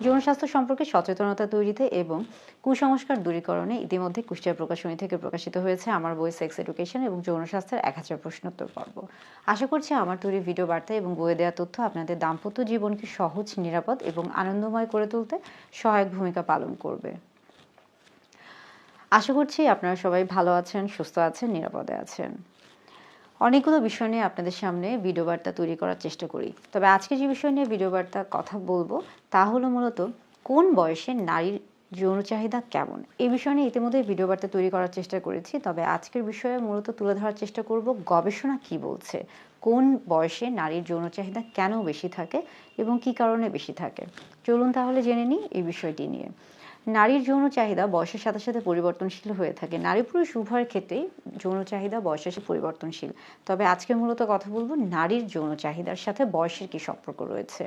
যৌন স্বাস্থ্য সম্পর্কে সচেতনতা তৈরিতে এবং কুসংস্কার দূরীকরণে ইতিমধ্যে কুষ্টিয়া প্রকাশনী থেকে প্রকাশিত হয়েছে আমার বই সেক্স এডুকেশন এবং যৌন স্বাস্থ্যের 1000 প্রশ্নোত্তর পর্ব। আশা করছি আমার তৈরি ভিডিও বার্তা এবং বইয়ে দেওয়া তথ্য আপনাদের দাম্পত্য জীবনকে সহজ, নিরাপদ এবং আনন্দময় করে তুলতে সহায়ক ভূমিকা পালন করবে। আশা করছি আপনারা সবাই ভালো আছেন, সুস্থ আছেন, নিরাপদে আছেন। অনেকগুলো বিষয় নিয়ে আপনাদের সামনে ভিডিও বার্তা তৈরি করার চেষ্টা করি, তবে আজকে যে বিষয় নিয়ে ভিডিও বার্তা কথা বলবো তা হলো মূলত কোন বয়সে নারীর যৌন চাহিদা কেমন। এই বিষয় নিয়ে ইতিমধ্যে ভিডিও বার্তা তৈরি করার চেষ্টা করেছি, তবে আজকের বিষয়ে মূলত তুলে ধরার চেষ্টা করব গবেষণা কি বলছে, কোন বয়সে নারীর যৌন চাহিদা কেন বেশি থাকে এবং কি কারণে বেশি থাকে। চলুন তাহলে জেনে নিই এই বিষয়টি নিয়ে। নারীর যৌন চাহিদা বয়সের সাথে সাথে পরিবর্তনশীল হয়ে থাকে। নারী পুরুষ উভয়ের ক্ষেত্রেই যৌন চাহিদা বয়সের সাথে পরিবর্তনশীল। তবে আজকে মূলত কথা বলবো নারীর যৌন চাহিদার সাথে বয়সের কি সম্পর্ক রয়েছে।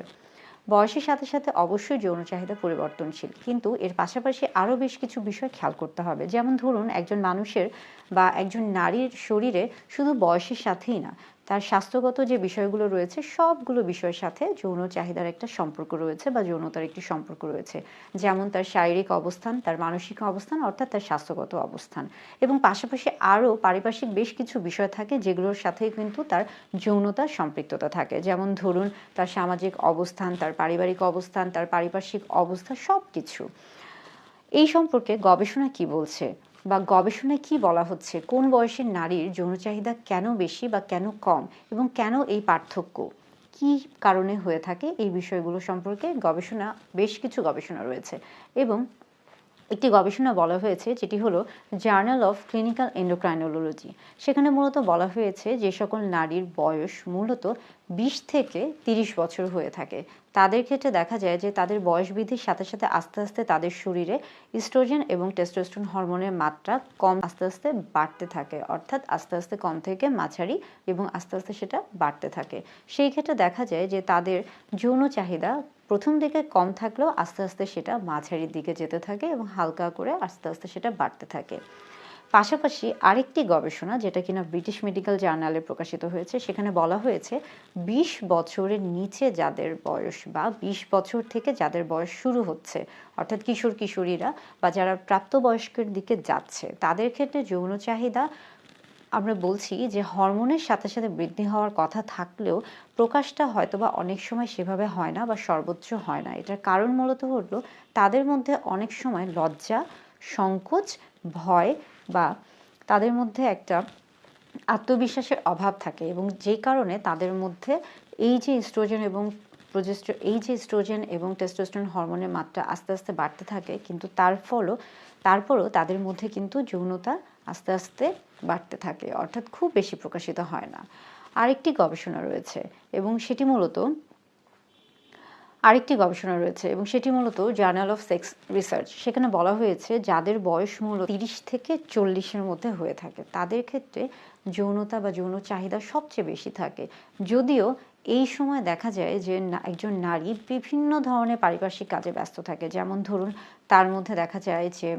বয়সের সাথে সাথে অবশ্যই যৌন চাহিদা পরিবর্তনশীল, কিন্তু এর পাশাপাশি আরও বেশ কিছু বিষয় খেয়াল করতে হবে। যেমন ধরুন, একজন মানুষের বা একজন নারীর শরীরে শুধু বয়সের সাথেই না, তার স্বাস্থ্যগত যে বিষয়গুলো রয়েছে সবগুলো বিষয়ের সাথে যৌন চাহিদার একটা সম্পর্ক রয়েছে বা যৌনতার একটি সম্পর্ক রয়েছে। যেমন তার শারীরিক অবস্থান, তার মানসিক অবস্থান অর্থাৎ তার স্বাস্থ্যগত অবস্থান, এবং পাশাপাশি আরও পারিপার্শ্বিক বেশ কিছু বিষয় থাকে যেগুলোর সাথেই কিন্তু তার যৌনতার সম্পৃক্ততা থাকে। যেমন ধরুন, তার সামাজিক অবস্থান, তার পারিবারিক অবস্থান, তার পারিপার্শ্বিক অবস্থা সব কিছু। এই সম্পর্কে গবেষণা কি বলছে বা গবেষণায় কি বলা হচ্ছে, কোন বয়সের নারীর যৌন চাহিদা কেন বেশি বা কেন কম, এবং কেন এই পার্থক্য কি কারণে হয়ে থাকে, এই বিষয়গুলো সম্পর্কে বেশ কিছু গবেষণা রয়েছে। এবং একটি গবেষণা বলা হয়েছে যেটি হলো জার্নাল অফ ক্লিনিক্যাল এন্ডোক্রাইনোলজি। সেখানে মূলত বলা হয়েছে যে সকল নারীর বয়স মূলত 20 থেকে 30 বছর হয়ে থাকে, তাদের ক্ষেত্রে দেখা যায় যে তাদের বয়স বৃদ্ধির সাথে সাথে আস্তে আস্তে তাদের শরীরে ইস্ট্রোজেন এবং টেস্টোস্টেরন হরমোনের মাত্রা আস্তে আস্তে বাড়তে থাকে, অর্থাৎ আস্তে আস্তে কম থেকে মাঝারি এবং আস্তে আস্তে সেটা বাড়তে থাকে। সেই ক্ষেত্রে দেখা যায় যে তাদের যৌন চাহিদা প্রথম দিকে কম থাকলেও আস্তে আস্তে সেটা মাঝারির দিকে যেতে থাকে এবং হালকা করে আস্তে আস্তে সেটা বাড়তে থাকে। পাশাপাশি আরেকটি গবেষণা যেটা কিনা ব্রিটিশ মেডিকেল জার্নালে প্রকাশিত হয়েছে, সেখানে বলা হয়েছে 20 বছরের নিচে যাদের বয়স বা 20 বছর থেকে যাদের বয়স শুরু হচ্ছে, অর্থাৎ কিশোর কিশোরীরা বা যারা প্রাপ্তবয়স্কের দিকে যাচ্ছে, তাদের ক্ষেত্রে যৌন চাহিদা আমরা বলছি যে হরমোনের সাথে সাথে বৃদ্ধি হওয়ার কথা থাকলেও প্রকাশটা হয়তোবা অনেক সময় সেভাবে হয় না বা সর্বোচ্চ হয় না। এটার কারণ মূলত হলো তাদের মধ্যে অনেক সময় লজ্জা, সংকোচ, ভয় বা তাদের মধ্যে একটা আত্মবিশ্বাসের অভাব থাকে, এবং যেই কারণে তাদের মধ্যে এই যে ইস্ট্রোজেন এবং টেস্টোস্টেরন হরমোনের মাত্রা আস্তে আস্তে বাড়তে থাকে, কিন্তু তারপরও তাদের মধ্যে কিন্তু যৌনতা আস্তে আস্তে বাড়তে থাকে, অর্থাৎ খুব বেশি প্রকাশিত হয় না। আরেকটি গবেষণা রয়েছে এবং সেটি মূলত জার্নাল অফ সেক্স রিসার্চ। সেখানে বলা হয়েছে যাদের বয়স মূলত 30 থেকে 40-এর মধ্যে হয়ে থাকে, তাদের ক্ষেত্রে যৌনতা বা যৌন চাহিদা সবচেয়ে বেশি থাকে। যদিও এই সময় দেখা যায় যে একজন নারী বিভিন্ন ধরনের পারিপার্শ্বিক কাজে ব্যস্ত থাকে। যেমন ধরুন, তার মধ্যে দেখা যায় যে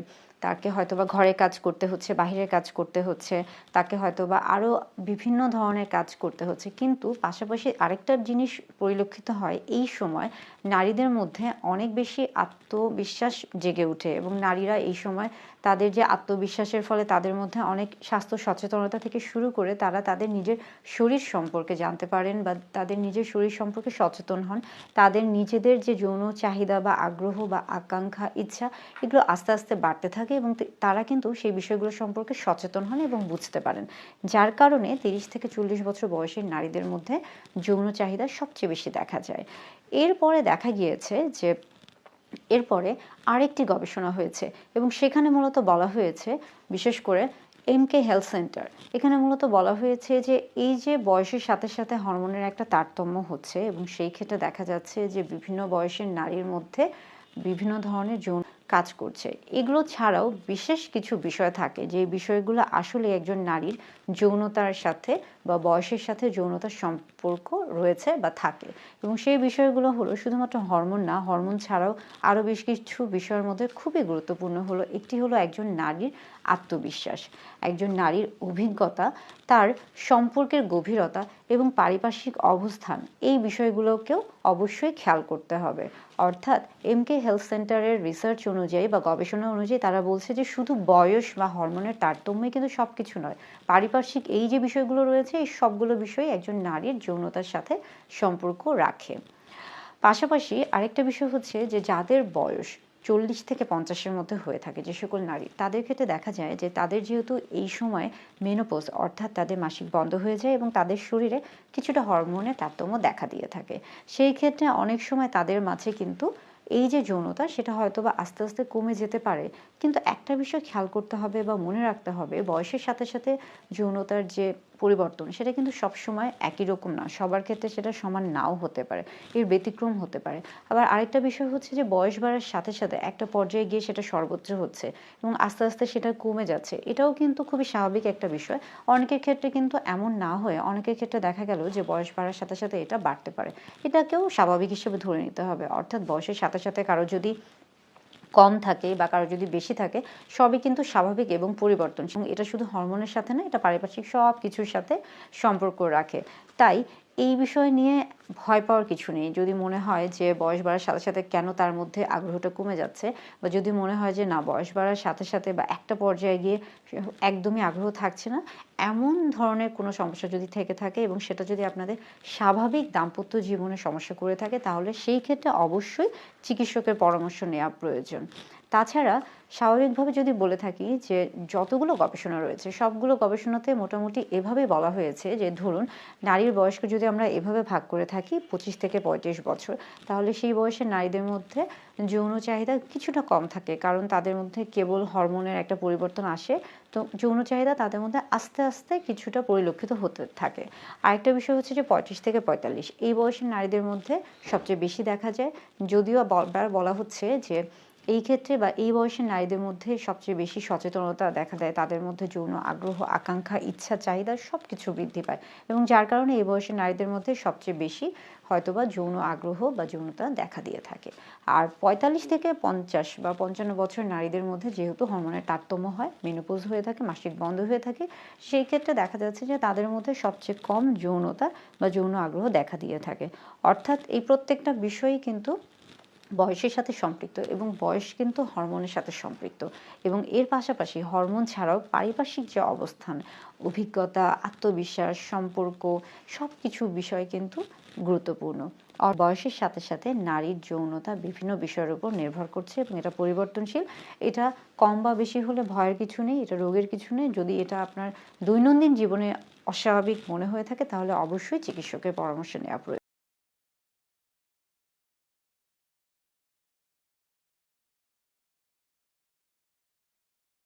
তাকে হয়তোবা ঘরে কাজ করতে হচ্ছে, বাহিরের কাজ করতে হচ্ছে, তাকে হয়তোবা আরও বিভিন্ন ধরনের কাজ করতে হচ্ছে, কিন্তু পাশাপাশি আরেকটা জিনিস পরিলক্ষিত হয় এই সময় নারীদের মধ্যে অনেক বেশি আত্মবিশ্বাস জেগে ওঠে, এবং নারীরা এই সময় তাদের যে আত্মবিশ্বাসের ফলে তাদের মধ্যে অনেক স্বাস্থ্য সচেতনতা থেকে শুরু করে তারা তাদের নিজের শরীর সম্পর্কে জানতে পারেন বা তাদের নিজের শরীর সম্পর্কে সচেতন হন। তাদের নিজেদের যে যৌন চাহিদা বা আগ্রহ বা আকাঙ্ক্ষা, ইচ্ছা, এগুলো আস্তে আস্তে বাড়তে থাকে এবং তারা কিন্তু সেই বিষয়গুলো সম্পর্কে সচেতন হন এবং বুঝতে পারেন, যার কারণে 30 থেকে 40 বছর বয়সের নারীদের মধ্যে যৌন চাহিদা সবচেয়ে বেশি দেখা যায়। এরপরে দেখা গিয়েছে যে এরপরে আরেকটি গবেষণা হয়েছে এবং সেখানে মূলত বলা হয়েছে, বিশেষ করে এমকে হেলথ সেন্টার, এখানে মূলত বলা হয়েছে যে এই যে বয়সের সাথে সাথে হরমোনের একটা তারতম্য হচ্ছে, এবং সেই ক্ষেত্রে দেখা যাচ্ছে যে বিভিন্ন বয়সের নারীর মধ্যে বিভিন্ন ধরনের যৌন কাজ করছে। এগুলো ছাড়াও বিশেষ কিছু বিষয় থাকে যে বিষয়গুলো আসলে একজন নারীর যৌনতার সাথে বা বয়সের সাথে যৌনতার সম্পর্ক রয়েছে বা থাকে, এবং সেই বিষয়গুলো হলো শুধুমাত্র হরমোন না, হরমোন ছাড়াও আরও বেশ কিছু বিষয়ের মধ্যে খুবই গুরুত্বপূর্ণ হলো একটি হলো একজন নারীর আত্মবিশ্বাস, একজন নারীর অভিজ্ঞতা, তার সম্পর্কের গভীরতা, এবং পারিপার্শ্বিক অবস্থান এই বিষয়গুলোকেও অবশ্যই খেয়াল করতে হবে। অর্থাৎ এমকে হেলথ সেন্টারের রিসার্চ অনুযায়ী বা গবেষণা অনুযায়ী তারা বলছে যে শুধু বয়স বা হরমোনের তারতম্যই কিন্তু সব কিছু নয়, পারিপার্শ্বিক এই যে বিষয়গুলো রয়েছে এই সবগুলো বিষয় একজন নারীর যৌনতার সাথে সম্পর্ক রাখে। পাশাপাশি আরেকটা বিষয় হচ্ছে যে যাদের বয়স 40 থেকে 50-এর মধ্যে হয়ে থাকে, যে সকল নারী, তাদের ক্ষেত্রে দেখা যায় যে তাদের যেহেতু এই সময় মেনোপজ অর্থাৎ তাদের মাসিক বন্ধ হয়ে যায় এবং তাদের শরীরে কিছুটা হরমোনের তারতম্য দেখা দিয়ে থাকে, সেই ক্ষেত্রে অনেক সময় তাদের মাঝে কিন্তু এই যে যৌনতা সেটা হয়তো বা আস্তে আস্তে কমে যেতে পারে। কিন্তু একটা বিষয় খেয়াল করতে হবে বা মনে রাখতে হবে, বয়সের সাথে সাথে যৌনতার যে পরিবর্তন সেটা কিন্তু সবসময় একই রকম না, সবার ক্ষেত্রে সেটা সমান নাও হতে পারে, এর ব্যতিক্রম হতে পারে। আবার আরেকটা বিষয় হচ্ছে যে বয়স বাড়ার সাথে সাথে একটা পর্যায়ে গিয়ে সেটা সর্বোচ্চ হচ্ছে এবং আস্তে আস্তে সেটা কমে যাচ্ছে, এটাও কিন্তু খুবই স্বাভাবিক একটা বিষয়। অনেকের ক্ষেত্রে কিন্তু এমন না হয়ে অনেকের ক্ষেত্রে দেখা গেল যে বয়স বাড়ার সাথে সাথে এটা বাড়তে পারে, এটাকেও স্বাভাবিক হিসেবে ধরে নিতে হবে। অর্থাৎ বয়সের সাথে সাথে কারো যদি কম থাকে বা কারো যদি বেশি থাকে, সবই কিন্তু স্বাভাবিক এবং পরিবর্তনশীল। এটা শুধু হরমোনের সাথে না, এটা পারিপার্শ্বিক সব কিছুর সাথে সম্পর্ক রাখে। তাই এই বিষয় নিয়ে ভয় পাওয়ার কিছু নেই। যদি মনে হয় যে বয়স বাড়ার সাথে সাথে কেন তার মধ্যে আগ্রহটা কমে যাচ্ছে, বা যদি মনে হয় যে না বয়স বাড়ার সাথে সাথে বা একটা পর্যায়ে গিয়ে একদমই আগ্রহ থাকছে না, এমন ধরনের কোনো সমস্যা যদি থেকে থাকে এবং সেটা যদি আপনাদের স্বাভাবিক দাম্পত্য জীবনে সমস্যা করে থাকে, তাহলে সেই ক্ষেত্রে অবশ্যই চিকিৎসকের পরামর্শ নেওয়া প্রয়োজন। তাছাড়া স্বাভাবিকভাবে যদি বলে থাকি যে যতগুলো গবেষণা রয়েছে সবগুলো গবেষণাতে মোটামুটি এভাবে বলা হয়েছে যে ধরুন নারীর বয়সকে যদি আমরা এভাবে ভাগ করে থাকি 25 থেকে 35 বছর, তাহলে সেই বয়সের নারীদের মধ্যে যৌন চাহিদা কিছুটা কম থাকে, কারণ তাদের মধ্যে কেবল হরমোনের একটা পরিবর্তন আসে। তো যৌন চাহিদা তাদের মধ্যে আস্তে আস্তে কিছুটা পরিলক্ষিত হতে থাকে। আরেকটা বিষয় হচ্ছে যে 35 থেকে 45 এই বয়সের নারীদের মধ্যে সবচেয়ে বেশি দেখা যায়। যদিও বারবার বলা হচ্ছে যে এই ক্ষেত্রে বা এই বয়সের নারীদের মধ্যে সবচেয়ে বেশি সচেতনতা দেখা দেয়, তাদের মধ্যে যৌন আগ্রহ, আকাঙ্ক্ষা, ইচ্ছা, চাহিদা সব কিছু বৃদ্ধি পায় এবং যার কারণে এই বয়সের নারীদের মধ্যে সবচেয়ে বেশি হয়তোবা যৌন আগ্রহ বা যৌনতা দেখা দিয়ে থাকে। আর 45 থেকে 50 বা 55 বছর নারীদের মধ্যে যেহেতু হরমোনের তারতম্য হয়, মেনোপজ হয়ে থাকে, মাসিক বন্ধ হয়ে থাকে, সেই ক্ষেত্রে দেখা যাচ্ছে যে তাদের মধ্যে সবচেয়ে কম যৌনতা বা যৌন আগ্রহ দেখা দিয়ে থাকে। অর্থাৎ এই প্রত্যেকটা বিষয়ই কিন্তু বয়সের সাথে সম্পৃক্ত এবং বয়স কিন্তু হরমোনের সাথে সম্পৃক্ত এবং এর পাশাপাশি হরমোন ছাড়াও পারিপার্শ্বিক যে অবস্থান, অভিজ্ঞতা, আত্মবিশ্বাস, সম্পর্ক সব কিছু বিষয় কিন্তু গুরুত্বপূর্ণ। আর বয়সের সাথে সাথে নারীর যৌনতা বিভিন্ন বিষয়ের উপর নির্ভর করছে এবং এটা পরিবর্তনশীল। এটা কম বা বেশি হলে ভয়ের কিছু নেই, এটা রোগের কিছু নেই। যদি এটা আপনার দৈনন্দিন জীবনে অস্বাভাবিক মনে হয়ে থাকে তাহলে অবশ্যই চিকিৎসকের পরামর্শ নেওয়া প্রয়োজন।